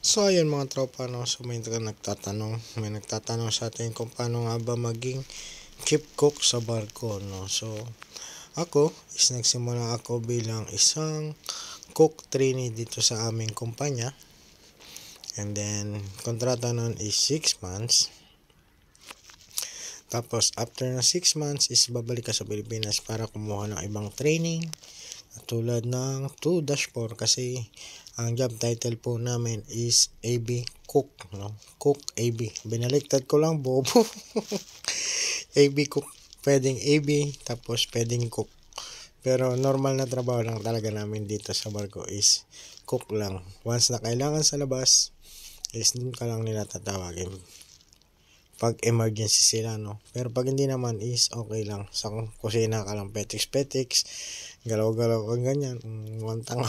So ayun mga tropa, no, so may nagtatanong sa atin kung paano nga ba maging chief cook sa barko, no. So ako is nagsimula ako bilang isang cook trainee dito sa aming kumpanya, and then kontrata nun is 6 months. Tapos after na 6 months is babalik ka sa Pilipinas para kumuha ng ibang training tulad ng 2-4, kasi ang job title po namin is AB Cook, no? Cook AB. Binaliktad ko lang, bobo. AB Cook. Pwedeng AB, tapos pwedeng Cook. Pero normal na trabaho lang talaga namin dito sa barko is cook lang. Once na kailangan sa labas, is dun ka lang nila tatawagin pag emergency sila, no. Pero pag hindi naman is okay lang, sa kusina ka lang petiks galaw-galaw kang ganyan, wantang.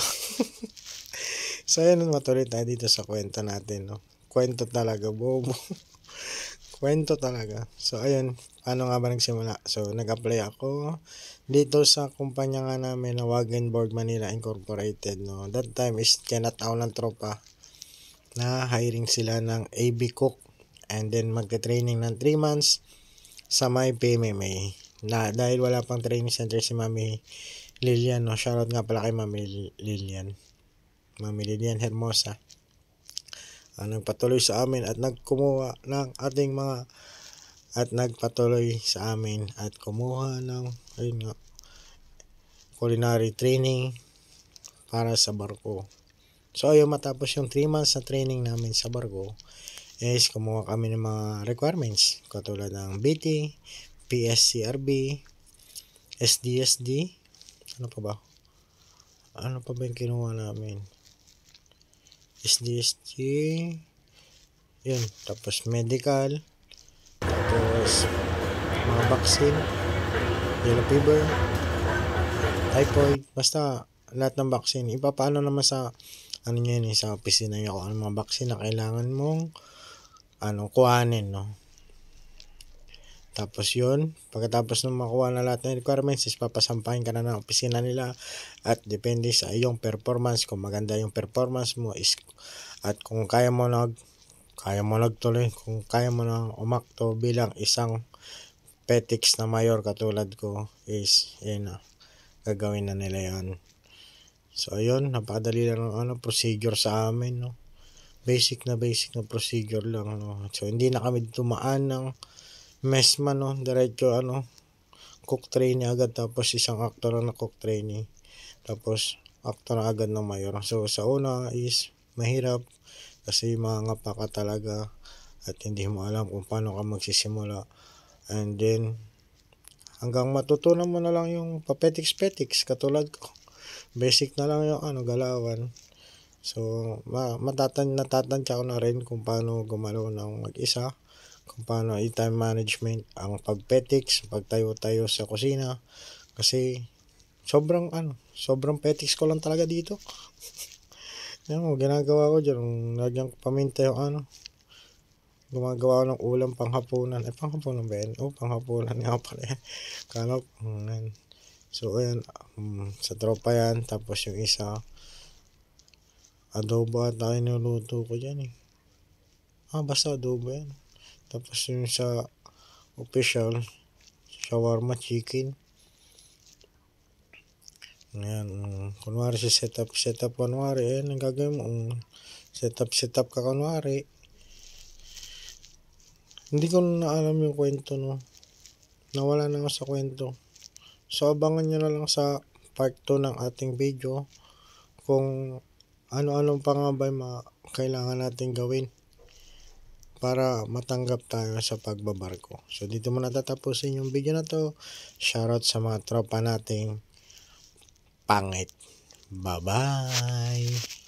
So ayun, matuloy tayo dito sa kwento natin, no. Kwento talaga, bobo. Kwento talaga. So ayun, paano nga ba nagsimula? So nag-apply ako dito sa kumpanya nga namin na Wagenborg Manila Incorporated, no. That time is kinataw ng tropa na hiring sila ng AB Cook, and then magte-training ng 3 months sa may PMMA. Na dahil wala pang training center si Mami Lilian, no. Shoutout nga pala kay Mami Lilian. Mami Lilian Hermosa. Nagpatuloy sa amin at nagkumuha ng ating mga at nagpatuloy sa amin at kumuha ng ayun nga, culinary training para sa barko. So ayun, matapos yung 3 months na training namin sa barko, is kumuha kami ng mga requirements katulad ng BT, PSCRB, SDSD, ano pa ba yung kinuha namin? SDSD, yun, tapos medical, tapos mga vaccine, yellow fever, typhoid, basta lahat ng vaccine. Ipapaano naman sa sa opisina niyo kung ano mga vaccine na kailangan mong kuhanin, no. Tapos yun, pagkatapos ng makuha na lahat ng requirements, is papasampahin ka na ng opisina nila, at depende sa iyong performance, kung maganda yung performance mo is, at kung kaya mo nagtuloy, kung kaya mo nang umakto bilang isang petiks na mayor katulad ko, is yun na, gagawin na nila yan. So ayun, napakadali lang ng procedure sa amin, no. Basic na procedure lang, no. So hindi na kami tumaan ng messman, no. Diretso cook trainee agad, tapos isang actor na cook trainee, tapos actor na agad ng mayor. So sa una is mahirap kasi mangangapa ka talaga at hindi mo alam kung paano ka magsisimula, and then hanggang matutunan mo na lang yung papetiks katulad ko. Basic na lang yung galawan. So natatansya ko na rin kung paano gumalaw ng mag-isa, kung paano i-time management, ang pagpetiks, pagtayo-tayo sa kusina, kasi sobrang petiks ko lang talaga dito. Yung ginagawa ko dyan, lagyan ko paminta yung gumagawa ko ng ulam panghapunan. Panghapunan ba yan? Panghapunan nga pala yan. Kala ko, so ayan, sa tropa yan. Tapos yung isa, adobo ata niluluto ko dyan eh. Basta adobo yan. Tapos yung sa official, shawarma chicken. Ayan, kunwari si setup kunwari, ayan ang gagawin mo, setup ka kunwari. Hindi ko na alam yung kwento, no. Nawala na ako sa kwento. So abangan nyo na lang sa part 2 ng ating video kung ano-anong pa nga ba yung kailangan natin gawin para matanggap tayo sa pagbabarko. So dito muna tatapusin yung video na to. Shoutout sa mga tropa nating pangit. Bye-bye!